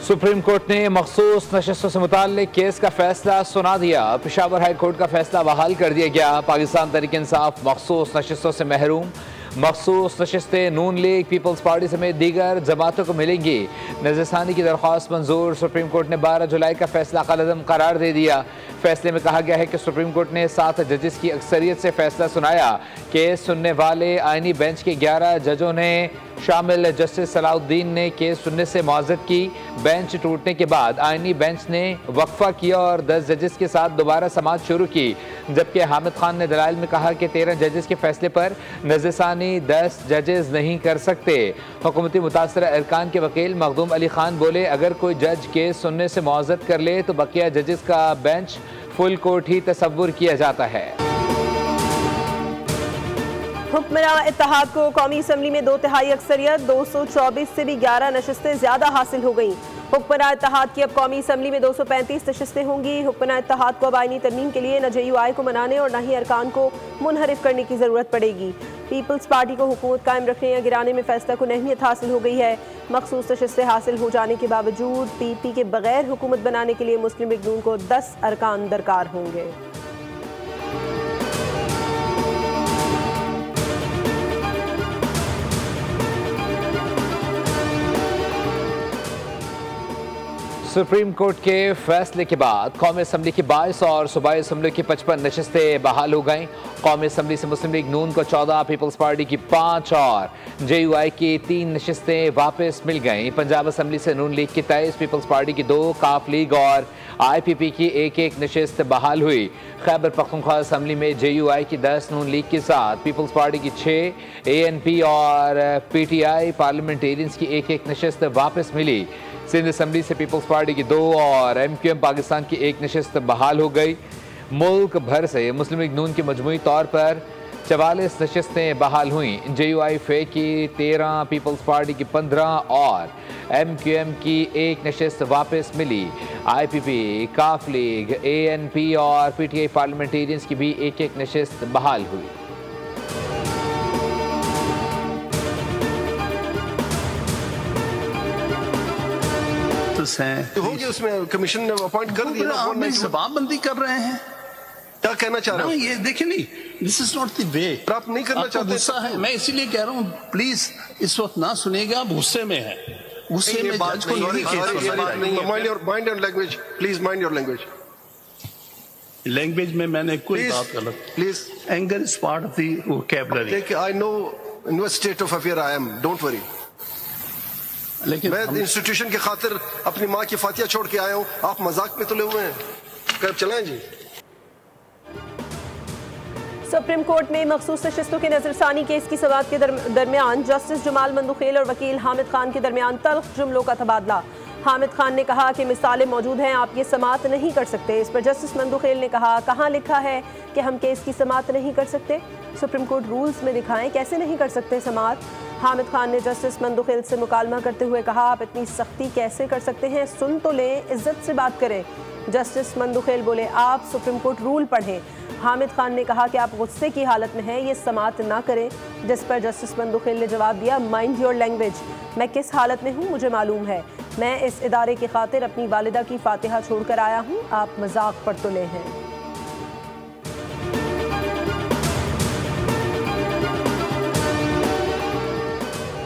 Supreme court ने मखसूस नशस्तों से मुताल्लिक केस का फैसला सुना दिया। पेशावर हाई कोर्ट का फैसला बहाल कर दिया गया। पाकिस्तान तहरीक इंसाफ मखसूस नशस्तों से महरूम। मखसूस नशस्तें नून लीग, पीपल्स पार्टी समेत दीगर जमातों को मिलेंगी। नज़रसानी की दरख्वास्त मंजूर। सुप्रीम कोर्ट ने 12 जुलाई का फैसला कलअदम करार दे दिया। फैसले में कहा गया है कि सुप्रीम कोर्ट ने 7 जजेस की अक्सरियत से फैसला सुनाया। केस सुनने वाले आईनी बेंच के 11 जजों ने शामिल जस्टिस सलाउद्दीन ने केस सुनने से मुआज़रत की। बेंच टूटने के बाद आईनी बेंच ने वक्फा किया और 10 जजेस के साथ दोबारा समाअत शुरू की, जबकि हामिद खान ने दलाइल में कहा कि 13 जजेस के फैसले पर नज़रसानी 10 जजेस नहीं कर सकते। हुकूमती मुतासरा अरकान के वकील मखदूम अली खान बोले, अगर कोई जज केस सुनने से मुआज़रत कर ले तो बकिया जजेस का बेंच फुल कोर्ट ही तसव्वुर किया जाता है। हुक्मरान इत्तेहाद को कौमी असम्बली में 2/3 अक्सरियत, 224 से भी 11 नशस्तें ज्यादा हासिल हो गईं। हुक्मरान इत्तेहाद की अब कौमी असम्बली में 235 नशस्तें होंगी। हुक्मरान इत्तेहाद को अब आईनी तरमीम के लिए न JUI को मनाने और न ही अरकान को मुनहरिफ करने की जरूरत पड़ेगी। पीपल्स पार्टी को हुकूमत कायम रखने या गिराने में फैसला को अहमियत हासिल हो गई है। मखसूस नशस्तें हासिल हो जाने के बावजूद PP के बगैर हुकूमत बनाने के लिए मुस्लिम लीग नून को 10 अरकान दरकार होंगे। सुप्रीम कोर्ट के फैसले के बाद कौमी असम्बली की 22 और सूबाई असम्बली की 55 नशस्तें बहाल हो गईं। कौमी असम्बली से मुस्लिम लीग नून को 14, पीपल्स पार्टी की 5 और JUI की 3 नशस्तें वापस मिल गईं। पंजाब असम्बली से नून लीग की 23, पीपल्स पार्टी की 2, काफ लीग और IPP की 1-1 नशस्त बहाल हुई। खैबर पख्तूनख्वा असम्बली में JUI की 10, नून लीग के साथ पीपल्स पार्टी की 6, ANP और PTI पार्लियामेंटेरियंस की 1-1 नशस्त वापस मिली। सिंध असम्बली से पीपल्स पार्टी की 2 और MQM पाकिस्तान की 1 नशस्त बहाल हो गई। मुल्क भर से मुस्लिम लीग नून की मजमूई तौर पर 44 नशस्तें बहाल हुई। JUI फे की 13, पीपल्स पार्टी की 15 और MQM की 1 नशस्त वापस मिली। IPP, काफ लीग, ANP और PTI पार्लियामेंटेरियंस की भी 1-1 नशस्त बहाल हुई। होगी उसमें कमीशन ने अपॉइंट कर दिया। आप जवाबबंदी कर रहे हैं, क्या कहना चाह रहे हैं? ये देखिए नहीं, this is not the way. आप नहीं करना चाहते? गुस्सा है, मैं इसीलिए कह रहा हूँ प्लीज इस वक्त ना सुनिएगा, आप गुस्से में हैं। गुस्से में जज को नहीं। Mind your language please, mind your language. Language में मैंने कोई बात गलत। Please, anger is part of the vocabulary. I know in what state of affair I am, don't worry. लेकिन मैं इंस्टीट्यूशन की खातिर अपनी माँ की फातिया छोड़ के आया हूँ, आप मजाक में तुले हुए हैं। कब चलाएं जी। सुप्रीम कोर्ट में मखसूस नशस्तों के नजरसानी केस की समाअत के दरमियान जस्टिस जमाल मंदुखेल और वकील हामिद खान के दरमियान तल्ख जुमलों का तबादला। हामिद खान ने कहा कि मिसालें मौजूद हैं, आप ये समाअत नहीं कर सकते। इस पर जस्टिस मंदुखेल ने कहा, कहाँ लिखा है कि हम केस की समाअत नहीं कर सकते? सुप्रीम कोर्ट रूल्स में दिखाएं कैसे नहीं कर सकते समाअत। हामिद खान ने जस्टिस मंदुखेल से मुकालमा करते हुए कहा, आप इतनी सख्ती कैसे कर सकते हैं, सुन तो लें, इज्जत से बात करें। जस्टिस मंदुखेल बोले, आप सुप्रीम कोर्ट रूल पढ़ें। हामिद खान ने कहा कि आप गुस्से की हालत में हैं, ये समाअत ना करें, जिस पर जस्टिस मंदुखेल ने जवाब दिया, माइंड योर लैंग्वेज। मैं किस हालत में हूँ मुझे मालूम है, मैं इस इदारे की खातिर अपनी वालिदा की फातिहा छोड़कर आया हूँ, आप मजाक पर तुले हैं।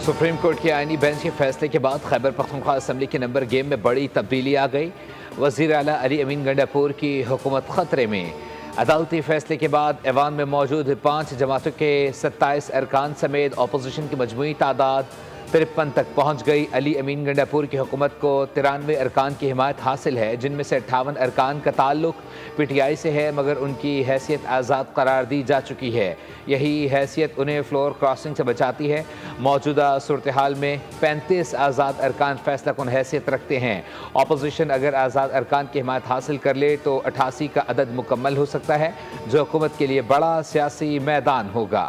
सुप्रीम कोर्ट के आईनी बेंच के फैसले के बाद खैबर पख्तूनख्वा असम्बली के नंबर गेम में बड़ी तब्दीली आ गई। वज़ीर आला अली अमीन गंडापुर की हुकूमत खतरे में। अदालती फैसले के बाद ऐवान में मौजूद 5 जमातों के 27 अरकान समेत अपोजिशन की मजमूई तादाद 53 तक पहुँच गई। अली अमीन गंडापुर की हुकूमत को 93 अरकान की हिमायत हासिल है, जिनमें से 58 अरकान का ताल्लुक PTI से है, मगर उनकी हैसियत आज़ाद करार दी जा चुकी है। यही हैसियत उन्हें फ्लोर क्रॉसिंग से बचाती है। मौजूदा सूरत हाल में 35 आज़ाद अरकान फैसला कुन हैसियत रखते हैं। अपोजिशन अगर आज़ाद अरकान की हिमायत हासिल कर ले तो 88 का अदद मुकम्मल हो सकता है, जो हुकूमत के लिए बड़ा सियासी मैदान होगा।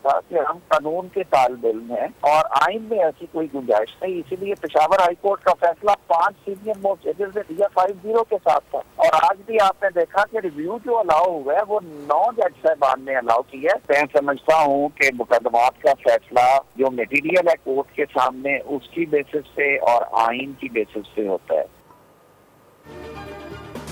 था कि हम कानून के ताल्बे इल्म हैं और आइन में ऐसी कोई गुंजाइश नहीं, इसीलिए पेशावर हाई कोर्ट का फैसला 5 सीनियर मोस्ट जजेस ने दिया 5-0 के साथ था। और आज भी आपने देखा कि रिव्यू जो अलाउ हुआ है वो 9 जज साहबान ने अलाउ किया है। मैं समझता हूँ कि मुकदमात का फैसला जो मटीरियल है कोर्ट के सामने उसकी बेसिस पे और आइन की बेसिस पे होता है।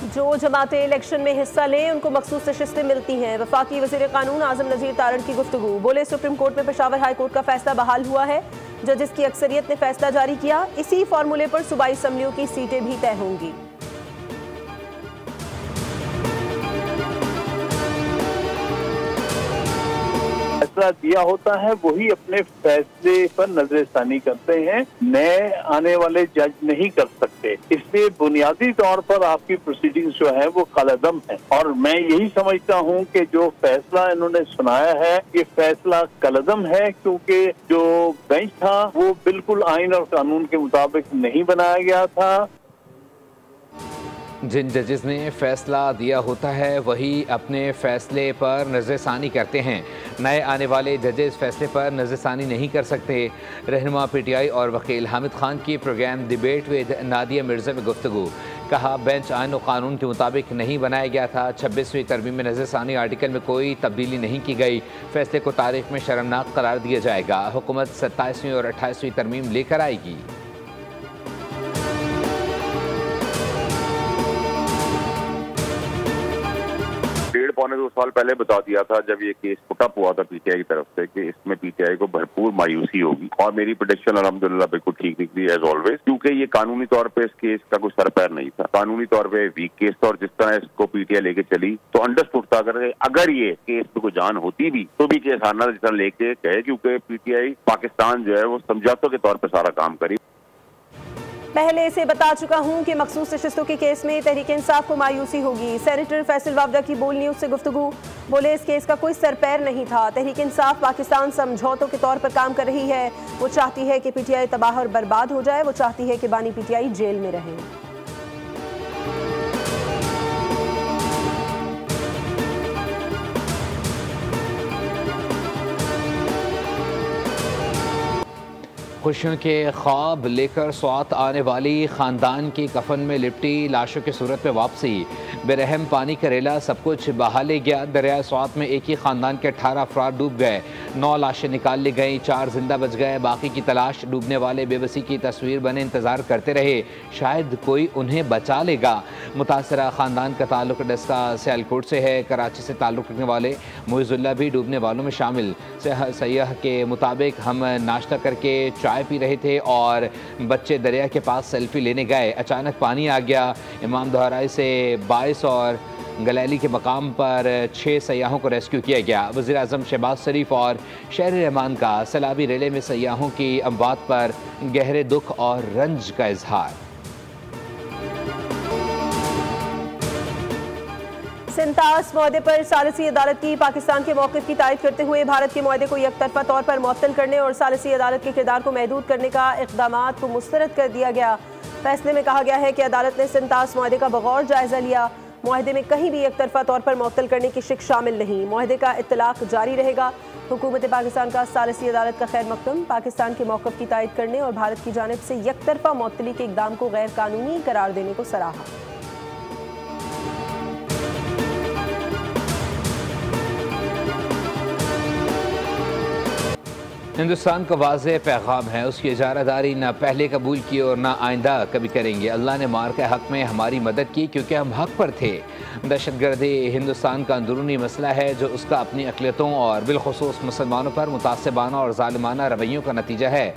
जो जमातें इलेक्शन में हिस्सा लें उनको मखसूस नशिस्तें मिलती हैं। वफाकी वज़ीर कानून आज़म नज़ीर तारड़ की गुफ्तगू। बोले सुप्रीम कोर्ट में पेशावर हाई कोर्ट का फैसला बहाल हुआ है, जजेस की अक्सरियत ने फैसला जारी किया, इसी फार्मूले पर सूबाई असम्बलियों की सीटें भी तय होंगी। फैसला दिया होता है वही अपने फैसले पर नजरसानी करते हैं, नए आने वाले जज नहीं कर सकते। इसलिए बुनियादी तौर पर आपकी प्रोसीडिंग्स जो है वो कलअदम है और मैं यही समझता हूं कि जो फैसला इन्होंने सुनाया है ये फैसला कलअदम है, क्योंकि जो बेंच था वो बिल्कुल आइन और कानून के मुताबिक नहीं बनाया गया था। जिन जजेस ने फैसला दिया होता है वही अपने फैसले पर नज़रसानी करते हैं, नए आने वाले जजेस फैसले पर नज़रसानी नहीं कर सकते। रहनुमा PTI और वकील हामिद खान की programme debate with Nadia Mirza में गुफ्तगू। कहा बेंच आइन और कानून के मुताबिक नहीं बनाया गया था, 26वीं तरमीम में नज़रसानी आर्टिकल में कोई तब्दीली नहीं की गई, फैसले को तारीख में शर्मनाक करार दिया जाएगा। हुकूमत 27वीं और 28वीं तरमीम लेकर आएगी। 1.5-2 साल पहले बता दिया था जब ये केस पुटअप हुआ था PTI की तरफ से कि इसमें PTI को भरपूर मायूसी होगी और मेरी प्रेडिक्शन अल्हम्दुलिल्लाह बिल्कुल ठीक निकली एज ऑलवेज, क्योंकि ये कानूनी तौर पे इस केस का कोई सर पैर नहीं था, कानूनी तौर पे वीक केस था और जिस तरह इसको PTI लेके चली तो अंडरस्टूड था अगर ये केस पे कोई जान होती भी तो भी केस हारना जिस तरह लेके गए, क्योंकि PTI पाकिस्तान जो है वो समझौतों के तौर पर सारा काम करी। पहले से बता चुका हूं कि मखसूस नशिस्तों के केस में तहरीक इंसाफ को मायूसी होगी। सेनेटर फैसल वावदा की बोल न्यूज से गुफ्तगू। बोले इस केस का कोई सर पैर नहीं था, तहरीक इंसाफ पाकिस्तान समझौतों के तौर पर काम कर रही है। वो चाहती है कि PTI तबाह और बर्बाद हो जाए, वो चाहती है कि बानी PTI जेल में रहें। खुशियों के ख्वाब लेकर स्वात आने वाली खानदान की कफन में लिपटी लाशों की सूरत में वापसी। बेरहम पानी करेला सब कुछ बहा ले गया। दरिया स्वात में एक ही खानदान के 18 अफराद डूब गए, 9 लाशें निकाल ली गई, 4 जिंदा बच गए, बाकी की तलाश। डूबने वाले बेबसी की तस्वीर बने इंतजार करते रहे, शायद कोई उन्हें बचा लेगा। मुतासरा खानदान का ताल्लुक डस्का सियालकोट से है। कराची से ताल्लुक रखने वाले मुइजुल्लाह भी डूबने वालों में शामिल। सयाह के मुताबिक हम नाश्ता करके चाय पी रहे थे और बच्चे दरिया के पास सेल्फी लेने गए, अचानक पानी आ गया। इमाम दोहराई से 22 और गलैली के मकाम पर 6 सयाहों को रेस्क्यू किया गया। वज़ीर आज़म शहबाज शरीफ और शहर रहमान का सैलाबी रेले में सयाहों की अमवात पर गहरे दुख और रंज का इजहार। सिंतास मुआहदे पर सालिसी अदालत की पाकिस्तान के मौक़िफ़ की तायद करते हुए भारत के मुआहदे को यकतरफा तौर पर मुअत्तल करने और सालिसी अदालत के किरदार को महदूद करने का इक़दामात को मुस्तरद कर दिया गया। फैसले में कहा गया है कि अदालत ने सिंतास मुआहदे का बगौर जायजा लिया। मुआहदे में कहीं भी यकतरफा तौर पर मुअत्तल करने की शिक शामिल नहीं। मुआहदे का इत्तलाक जारी रहेगा। हुकूमत पाकिस्तान का सालिसी अदालत का खैर मकदम पाकिस्तान के मौक़िफ़ की तायद करने और भारत की जानिब से यकतरफा मुअत्तली के इक़दाम को गैर कानूनी करार देने को सराहा। हिंदुस्तान का वाज़ेह पैगाम है, उसकी इजारादारी ना पहले कबूल की और ना आइंदा कभी करेंगे। अल्लाह ने मार के हक़ में हमारी मदद की क्योंकि हम हक़ पर थे। दहशतगर्दी हिंदुस्तान का अंदरूनी मसला है जो उसका अपनी अक़लियतों और बिलख़ुसूस मुसलमानों पर मुतासिबाना और ज़ालिमाना रवैयों का नतीजा है।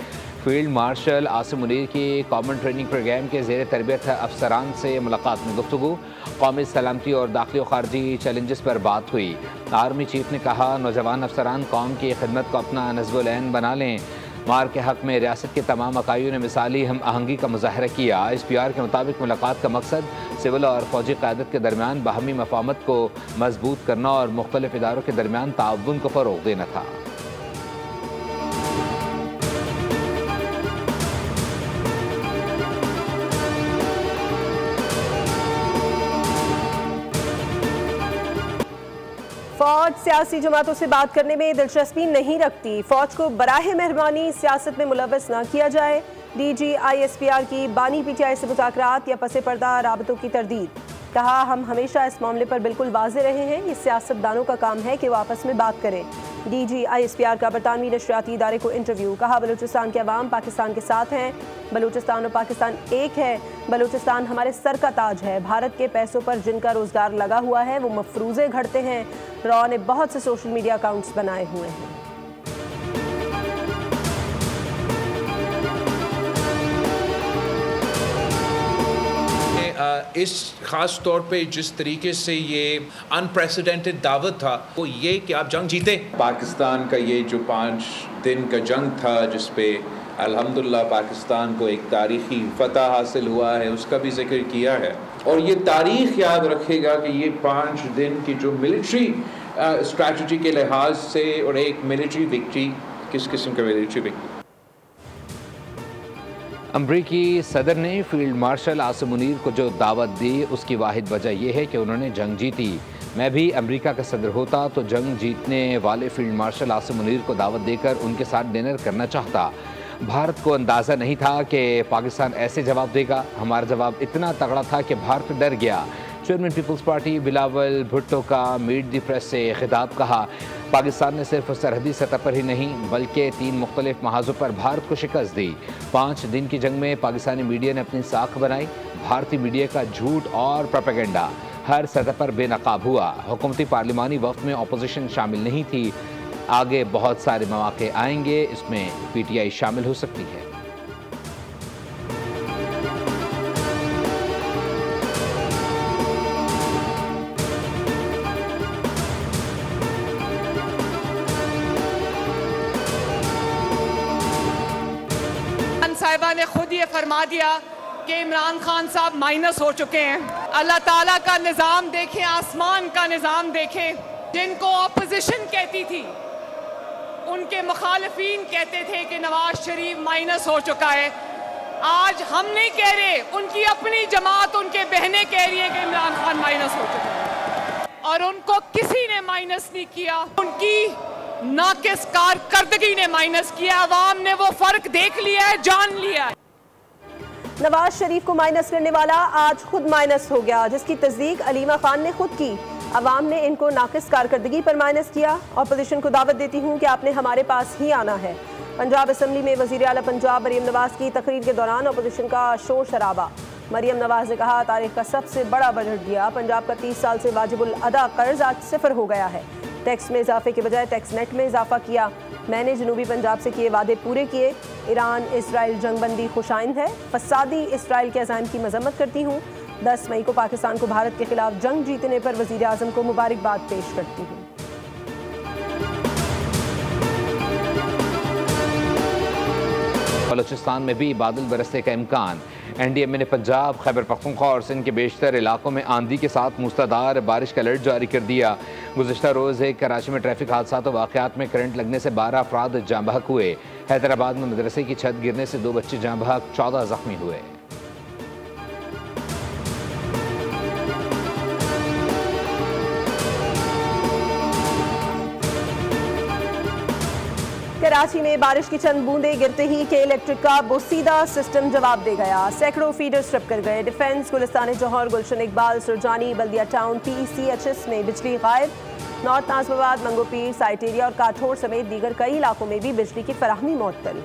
फील्ड मार्शल आसिम मुनीर की कॉमन ट्रेनिंग प्रोग्राम के ज़ेर तरबियत अफसरान से मुलाकात में गुफ्तगू। कौमी सलामती और दाखिली और खारजी चैलेंजेस पर बात हुई। आर्मी चीफ ने कहा नौजवान अफसरान कौम की खिदमत को अपना नज़्ब ऐन बना लें। मार के हक़ में रियासत के तमाम अकाइयों ने मिसाली हम आहंगी का मुजाहरा किया। ISPR के मुताबिक मुलाकात का मकसद सिविल और फौजी क़यादत के दरमियान बाहमी मफाहमत को मजबूत करना और मुख्तलिफ इदारों के दरमियान ताउन को फ़रोग़ देना था। फौज सियासी जमातों से बात करने में दिलचस्पी नहीं रखती। फौज को बराहे मेहरबानी सियासत में मुलव्वस न किया जाए। DGISPR की बानी PTI से मुज़ाकरात या पसे पर्दा राबतों की तरदीद। कहा, हम हमेशा इस मामले पर बिल्कुल वाज़े रहे हैं। ये सियासतदानों का काम है कि वो आपस में बात करें। DGISPR का बरतानवी नशरियाती इदारे को इंटरव्यू। कहा, बलूचिस्तान के अवाम पाकिस्तान के साथ हैं। बलूचिस्तान और पाकिस्तान एक है। बलूचिस्तान हमारे सर का ताज है। भारत के पैसों पर जिनका रोजगार लगा हुआ है वो मफरूज़े घड़ते हैं। रॉ ने बहुत से सोशल मीडिया अकाउंट्स बनाए हुए हैं। इस ख़ास तौर पे जिस तरीके से ये अनप्रेसिडेंटेड दावत था वो ये कि आप जंग जीते। पाकिस्तान का ये जो 5 दिन का जंग था जिस पे अल्हम्दुलिल्लाह पाकिस्तान को एक तारीख़ी फ़तह हासिल हुआ है उसका भी जिक्र किया है। और ये तारीख़ याद रखेगा कि ये 5 दिन की जो मिलिट्री स्ट्रैटेजी के लिहाज से और एक मिलिट्री विक्ट्री, किस किस्म का मिलिट्री विक्ट्री। अमरीकी सदर ने फील्ड मार्शल आसिम मुनीर को जो दावत दी उसकी वाहिद वजह यह है कि उन्होंने जंग जीती। मैं भी अमेरिका का सदर होता तो जंग जीतने वाले फील्ड मार्शल आसिम मुनीर को दावत देकर उनके साथ डिनर करना चाहता। भारत को अंदाज़ा नहीं था कि पाकिस्तान ऐसे जवाब देगा। हमारा जवाब इतना तगड़ा था कि भारत डर गया। चेयरमैन पीपल्स पार्टी बिलावल भुट्टो का मीट दी प्रेस से खिताब। कहा, पाकिस्तान ने सिर्फ सरहदी सतह पर ही नहीं बल्कि 3 मुख्तलिफ महाजों पर भारत को शिकस्त दी। 5 दिन की जंग में पाकिस्तानी मीडिया ने अपनी साख बनाई। भारतीय मीडिया का झूठ और प्रोपेगेंडा हर सतह पर बेनकाब हुआ। हुकूमती पार्लिमानी वक्त में अपोजिशन शामिल नहीं थी। आगे बहुत सारे मौके आएंगे, इसमें PTI शामिल हो सकती है। साहिबा ने खुद ये फरमा दिया कि इमरान खान साहब माइनस हो चुके हैं। अल्लाह ताला का निज़ाम देखें, आसमान का निज़ाम देखें। जिनको अपोजिशन कहती थी उनके मुखालिफिन कहते थे कि नवाज शरीफ माइनस हो चुका है। आज हम नहीं कह रहे, उनकी अपनी जमात, उनके बहनें कह रही है कि इमरान खान माइनस हो चुका है और उनको किसी ने माइनस नहीं किया। उनकी नाकिस कारकर्दगी ने माइनस किया। अवाम ने वो फर्क देख लिया है, जान लिया है। नवाज शरीफ को माइनस करने वाला आज खुद माइनस हो गया, जिसकी तस्दीक अलीमा खान ने खुद की। अवाम ने इनको नाकिस कारकर्दगी पर माइनस किया। अपोजिशन को दावत देती हूँ कि आपने हमारे पास ही आना है। पंजाब असम्बली में वज़ीर आला पंजाब मरियम नवाज की तकरीर के दौरान अपोजिशन का शोर शराबा। मरियम नवाज ने कहा, तारीख का सबसे बड़ा बजट दिया। पंजाब का 30 साल से वाजिबुल अदा कर्ज आज 0 हो गया है। टैक्स में इजाफे के बजाय टैक्स नेट में इजाफा किया। मैंने जनूबी पंजाब से किए वादे पूरे किए। ईरान इसराइल जंगबंदी खुशाइंद है। फसादी इसराइल के अज़ाइम की मजम्मत करती हूँ। 10 मई को पाकिस्तान को भारत के खिलाफ जंग जीतने पर वज़ीर आज़म को मुबारकबाद पेश करती हूँ। बलूचिस्तान में भी बादल बरसने का इम्कान। NDMA ने पंजाब, खैबर पख्तूनख्वा और सिंध के बेशतर इलाकों में आंधी के साथ मूसलाधार बारिश का अलर्ट जारी कर दिया। गुज़िश्ता रोज़ एक कराची में ट्रैफिक हादसा और वाक़यात में करंट लगने से 12 अफराद जाँ बहक हुए। हैदराबाद में मदरसे की छत गिरने से 2 बच्चे जाँ बहक, 14 जख्मी हुए। कराची में बारिश की चंद बूंदें गिरते ही के इलेक्ट्रिक का बोसीदा सिस्टम जवाब दे गया। सैकड़ों फीडर स्ट्रिप कर गए। डिफेंस, गुलिस्तान जौहर, गुलशन इकबाल, सुरजानी, बल्दिया टाउन, PECHS में बिजली गायब। North Nazimabad, Manghopir, site area और काठोर समेत दीगर कई इलाकों में भी बिजली की फराहमी मुअत्तल।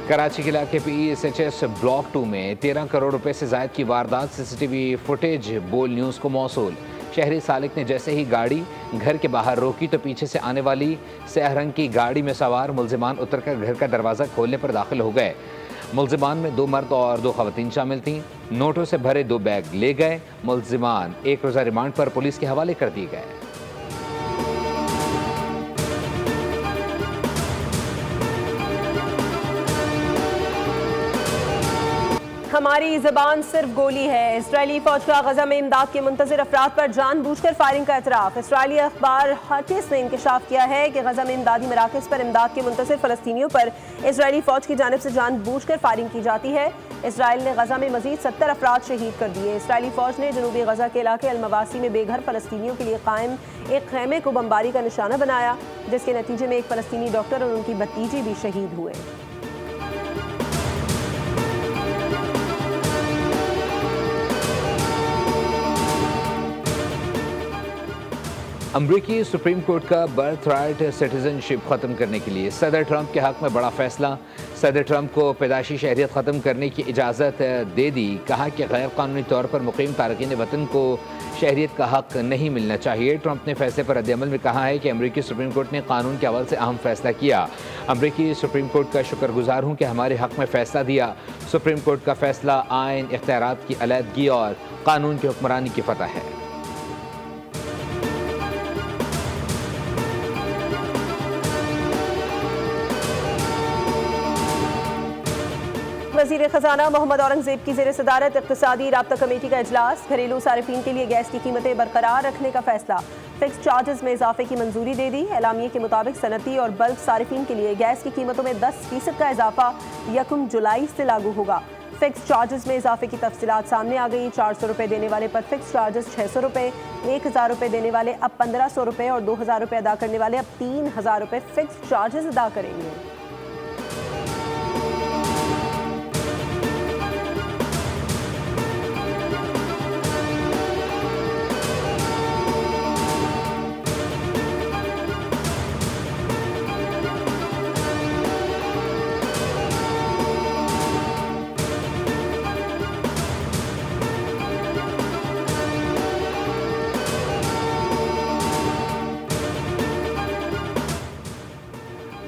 कराची के इलाके PECHS ब्लॉक 2 में 13 करोड़ रुपए से जायद की वारदात। CCTV फुटेज बोल न्यूज़ को मौसूल। शहरी सालिक ने जैसे ही गाड़ी घर के बाहर रोकी तो पीछे से आने वाली स्याह रंग की गाड़ी में सवार मुलजिमान उतरकर घर का दरवाज़ा खोलने पर दाखिल हो गए। मुलजिमान में 2 मर्द और 2 खवातीन शामिल थीं। नोटों से भरे 2 बैग ले गए। मुलजिमान 1 रोज़ा रिमांड पर पुलिस के हवाले कर दिए गए। हमारी ज़बान सिर्फ गोली है। इजरायली फौज का गजा में इमदाद के मुंतज़िर अफराद पर जानबूझकर फायरिंग का एतराफ़। इजरायली अखबार हर्टिस ने इंकशाफ किया है कि गजा में इमदादी मराकज़ पर इमदाद के मुंतज़िर फ़लस्तीनियों पर इजरायली फौज की जानिब से जानबूझकर फायरिंग की जाती है। इसराइल ने गजा में मजीद 70 अफराद शहीद कर दिए। इसराइली फौज ने जनूबी गजा के इलाके अलमवासी में बेघर फ़लस्तीनियों के लिए कायम एक खैमे को बमबारी का निशाना बनाया, जिसके नतीजे में एक फ़लस्तीनी डॉक्टर और उनकी भतीजी भी शहीद हुए। अमरीकी सुप्रीम कोर्ट का बर्थ राइट सिटीजनशिप ख़त्म करने के लिए सदर ट्रंप के हक़ में बड़ा फैसला। सदर ट्रंप को पैदाशी शहरियत ख़त्म करने की इजाज़त दे दी। कहा कि गैर कानूनी तौर पर मुक़ीम तारकीन वतन को शहरियत का हक़ नहीं मिलना चाहिए। ट्रंप ने फैसले पर रद्द-ए-अमल में कहा है कि अमरीकी सुप्रीम कोर्ट ने कानून के हवाले से अहम फैसला किया। अमरीकी सुप्रीम कोर्ट का शुक्रगुजार हूँ कि हमारे हक़ में फ़ैसला दिया। सुप्रीम कोर्ट का फ़ैसला आइन, इख्तियारात की अलहदगी और कानून की हुक्मरानी की फ़तह है। वज़ीर ख़जाना मोहम्मद औरंगज़ेब की ज़ेर सदारत इक़्तिसादी राब्ता कमेटी का इजलास। घरेलू सारिफीन के लिए गैस की कीमतें बरकरार रखने का फैसला। फिक्स चार्जेस में इजाफे की मंजूरी दे दी। एलामिये के मुताबिक सनती और बल्क सारिफीन के लिए गैस की कीमतों में 10% का इजाफा 1 जुलाई से लागू होगा। फिक्स चार्जेस में इजाफे की तफसीलात सामने आ गई। 400 रुपये देने वाले पर फिक्स चार्जेस 600 रुपये, 1000 रुपये देने वाले अब 1500 रुपये और 2000 रुपये अदा करने वाले अब 3000 रुपये फिक्स चार्जेस अदा करेंगे।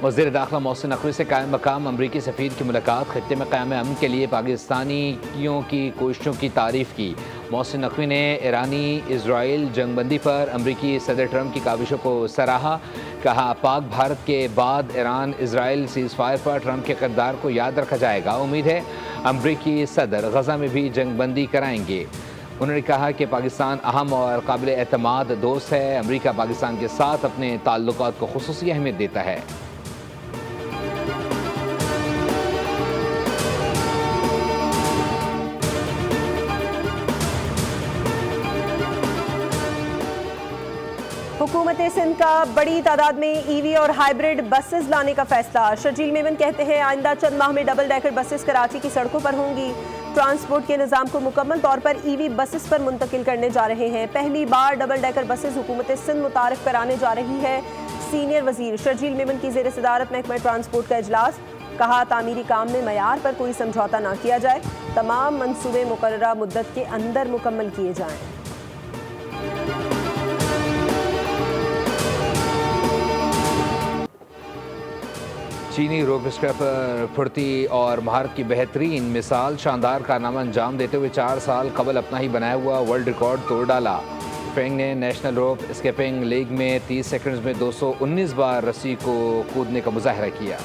वज़ीर दाखिला मोहसिन नकवी से कायम मकाम अमरीकी सफ़ीर की मुलाकात। खित्ते में क़याम अमन के लिए पाकिस्तानियों की कोशिशों की तारीफ़ की। मोहसिन नकवी ने ईरानी इजराइल जंगबंदी पर अमरीकी सदर ट्रंप की काविशों को सराहा। कहा पाक भारत के बाद ईरान इजराइल सीज़ फायर पर ट्रंप के किरदार को याद रखा जाएगा। उम्मीद है अमरीकी सदर गजा में भी जंगबंदी कराएंगे। उन्होंने कहा कि पाकिस्तान अहम और काबिल एतमाद दोस्त है। अमरीका पाकिस्तान के साथ अपने ताल्लुकात को खुसूसी अहमियत देता है। हुकूमत सिंध का बड़ी तादाद में ईवी और हाइब्रिड बसेस लाने का फैसला। शर्जील मेमन कहते हैं आइंदा चंद माह में डबल डेकर बसेस कराची की सड़कों पर होंगी। ट्रांसपोर्ट के निज़ाम को मुकम्मल तौर पर ईवी बसेस पर मुंतकिल करने जा रहे हैं। पहली बार डबल डेकर बसेस हुकूमत सिंध मुतारिफ कराने जा रही है। सीनियर वजीर शर्जील मेमन की ज़ेर सदारत महकमा ट्रांसपोर्ट का इजलास। कहा तामीरी काम में मयार पर कोई समझौता ना किया जाए। तमाम मंसूबे मुकर्ररा मुद्दत के अंदर मुकम्मल किए जाएँ। चीनी रोप स्क्रैपर फुर्ती और महारत की बेहतरीन मिसाल। शानदार कारनामा अंजाम देते हुए 4 साल कबल अपना ही बनाया हुआ वर्ल्ड रिकॉर्ड तोड़ डाला। फेंग ने नेशनल रोप स्केपिंग लीग में 30 सेकंड्स में 219 बार रस्सी को कूदने का मुजाहरा किया।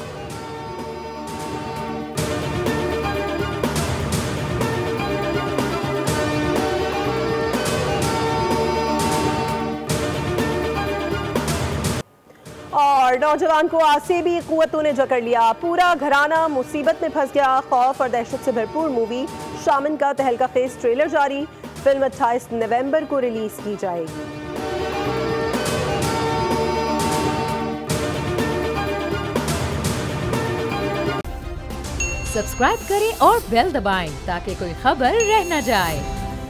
और नौजवान को आसेबी कुव्वतों ने जकड़ लिया। पूरा घराना मुसीबत में फंस गया। खौफ और दहशत से भरपूर मूवी शामिन का तहलका खेज ट्रेलर जारी। फिल्म 28 नवंबर को रिलीज की जाएगी। सब्सक्राइब करें और बेल दबाएं ताकि कोई खबर रह न जाए।